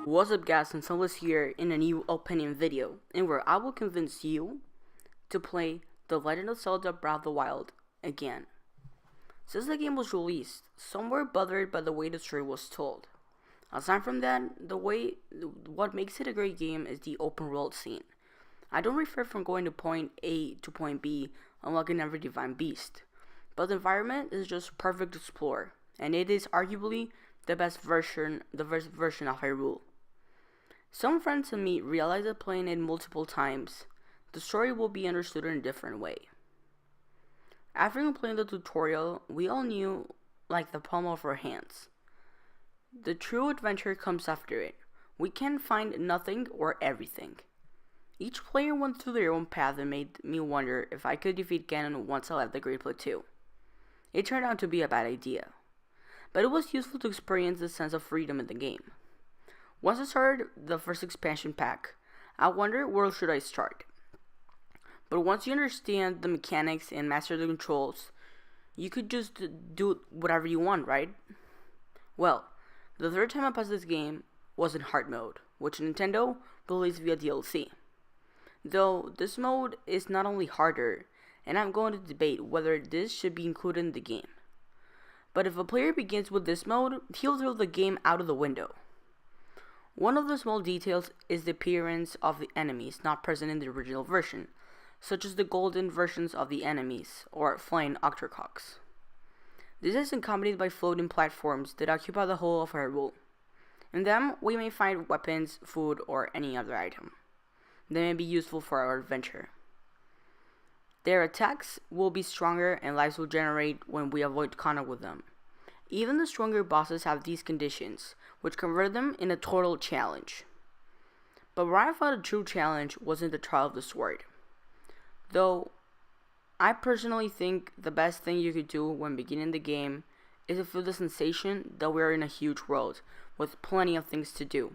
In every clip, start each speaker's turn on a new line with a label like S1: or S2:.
S1: What's up guys, Nintendlists here in a new opinion video, in where I will convince you to play The Legend of Zelda Breath of the Wild again. Since the game was released, some were bothered by the way the story was told. Aside from that, what makes it a great game is the open world scene. I don't refer from going to point A to point B, unlocking every divine beast, but the environment is just perfect to explore, and it is arguably the best version of Hyrule. Some friends and me realized that playing it multiple times, the story will be understood in a different way. After completing the tutorial, we all knew like the palm of our hands. The true adventure comes after it. We can find nothing or everything. Each player went through their own path and made me wonder if I could defeat Ganon once I left the Great Plateau. It turned out to be a bad idea, but it was useful to experience the sense of freedom in the game. Once I started the first expansion pack, I wondered where should I start. But once you understand the mechanics and master the controls, you could just do whatever you want, right? Well, the third time I passed this game was in hard mode, which Nintendo released via DLC. Though this mode is not only harder, and I'm going to debate whether this should be included in the game. But if a player begins with this mode, he'll throw the game out of the window. One of the small details is the appearance of the enemies not present in the original version, such as the golden versions of the enemies, or flying octococks. This is accompanied by floating platforms that occupy the whole of Hyrule. In them, we may find weapons, food, or any other item that may be useful for our adventure. Their attacks will be stronger and lives will generate when we avoid contact with them. Even the stronger bosses have these conditions, which convert them in a total challenge. But where I found a true challenge was in the Trial of the Sword. Though, I personally think the best thing you could do when beginning the game is to feel the sensation that we are in a huge world with plenty of things to do.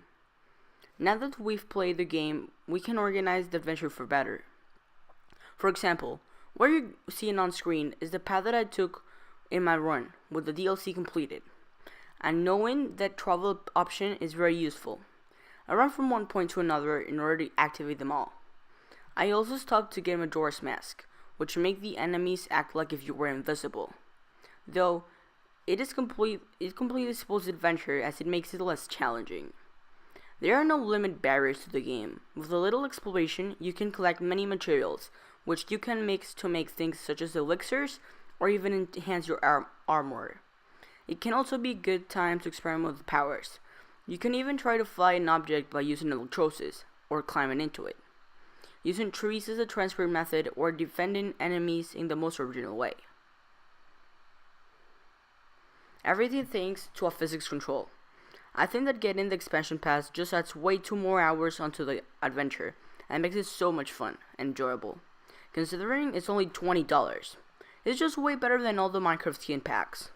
S1: Now that we've played the game, we can organize the adventure for better. For example, what you're seeing on screen is the path that I took in my run with the DLC completed, and knowing that travel option is very useful. I run from one point to another in order to activate them all. I also stopped to get Majora's Mask, which make the enemies act like if you were invisible. Though, it completely supposed adventure as it makes it less challenging. There are no limit barriers to the game. With a little exploration, you can collect many materials, which you can mix to make things such as elixirs, or even enhance your armor. It can also be a good time to experiment with powers. You can even try to fly an object by using electrosis, or climbing into it, using trees as a transport method, or defending enemies in the most original way. Everything thanks to a physics control. I think that getting the expansion pass just adds way 2 more hours onto the adventure, and makes it so much fun and enjoyable. Considering it's only $20, it's just way better than all the Minecraft skin packs.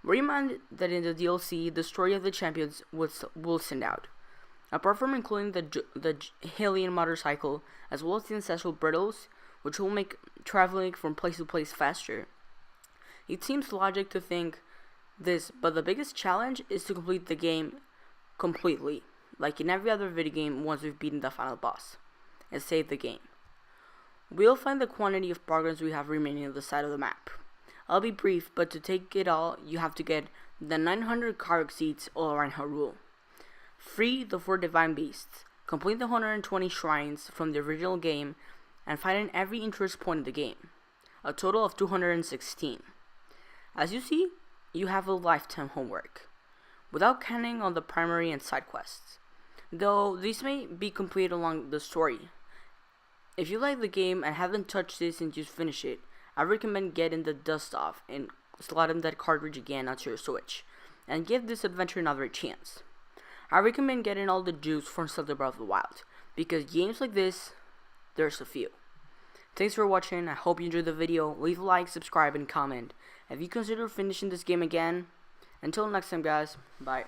S1: Bear in mind that in the DLC, the story of the champions will stand out. Apart from including the Hylian motorcycle, as well as the ancestral bridles, which will make traveling from place to place faster. It seems logic to think this, but the biggest challenge is to complete the game completely, like in every other video game once we've beaten the final boss, and save the game. We'll find the quantity of progress we have remaining on the side of the map. I'll be brief, but to take it all, you have to get the 900 Karok seeds all around Hyrule, free the 4 divine beasts, complete the 120 shrines from the original game, and find in every interest point in the game, a total of 216. As you see, you have a lifetime homework, without counting on the primary and side quests, though these may be completed along the story. If you like the game and haven't touched this since you finished it, I recommend getting the dust off and slotting that cartridge again onto your Switch, and give this adventure another chance. I recommend getting all the juice from Zelda Breath of the Wild, because games like this, there's a few. Thanks for watching, I hope you enjoyed the video. Leave a like, subscribe, and comment if you consider finishing this game again. Until next time guys, bye.